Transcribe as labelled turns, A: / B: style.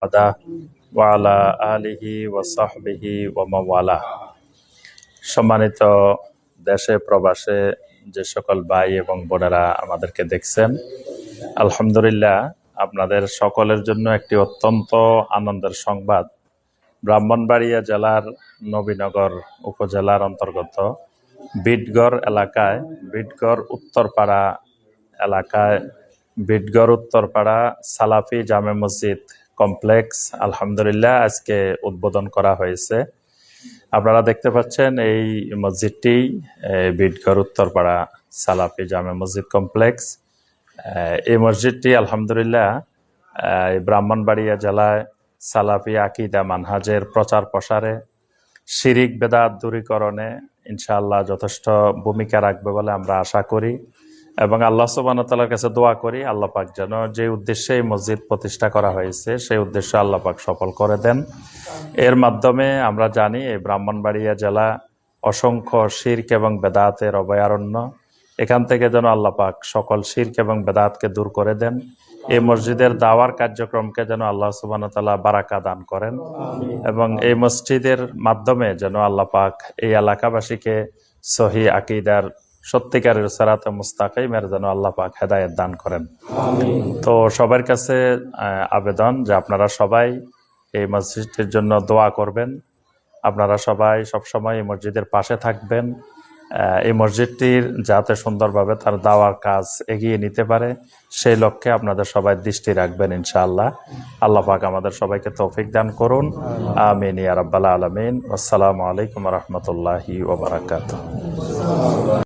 A: আদা ওয়া আলা আলিহি ওয়া সাহবিহি ওয়া মাওয়ালা। সম্মানিত দেশে প্রবাসে যে সকল ভাই এবং বোনেরা আমাদেরকে দেখছেন, আলহামদুলিল্লাহ আপনাদের সকলের জন্য একটি অত্যন্ত আনন্দের সংবাদ। ব্রাহ্মণবাড়িয়া জেলার নবীনগর উপজেলার অন্তর্গত বিটগড় এলাকায়, বিটগড় উত্তরপাড়া সালাফি জামে মসজিদ কমপ্লেক্স আলহামদুলিল্লাহ আজকে উদ্বোধন করা হয়েছে। আপনারা দেখতে পাচ্ছেন এই মসজিদটি বিটগড় উত্তরপাড়া সালাফি জামে মসজিদ কমপ্লেক্স। এই মসজিদটি আলহামদুলিল্লাহ ব্রাহ্মণবাড়িয়া জেলায় সালাফি আকীদা মানহাজের প্রচার প্রসারে, শিরিক বেদাত দূরীকরণে ইনশাআল্লাহ যথেষ্ট ভূমিকা রাখবে বলে আমরা আশা করি এবং আল্লাহ সুবহানাহু ওয়া তাআলার কাছে দোয়া করি আল্লাহ পাক যেন যে উদ্দেশ্যে এই মসজিদ প্রতিষ্ঠা করা হয়েছে সেই উদ্দেশ্য আল্লাহ পাক সফল করে দেন। এর মাধ্যমে আমরা জানি এই ব্রাহ্মণবাড়িয়া জেলা অসংখ্য শিরক এবং বেদাতের অভয়ারণ্য। এখান থেকে যেন আল্লাহ পাক সকল শিরক এবং বেদাতকে দূর করে দেন। এই মসজিদের দাওয়ার কার্যক্রমকে যেন আল্লাহ সুবহানাহু ওয়া তাআলা বারাকা দান করেন এবং এই মসজিদের মাধ্যমে যেন আল্লাহ পাক এই এলাকাবাসীকে সহি আকীদার সত্যিকারের সিরাতে মুস্তাকিমের যেন আল্লাহ পাক হেদায়েত দান করেন। তো সবার কাছে আবেদন যে আপনারা সবাই এই মসজিদের জন্য দোয়া করবেন। আপনারা সবাই সবসময় এই মসজিদের পাশে থাকবেন। এই মসজিদটির যাতে সুন্দরভাবে তার দাওয়ার কাজ এগিয়ে নিতে পারে সেই লক্ষ্যে আপনাদের সবাই দৃষ্টি রাখবেন ইনশাআল্লাহ। আল্লাহ পাক আমাদের সবাইকে তৌফিক দান করুন। আমিন ইয়া রাব্বাল আলামিন। আসসালামু আলাইকুম ওয়া রাহমাতুল্লাহি ওয়া বারাকাতুহু।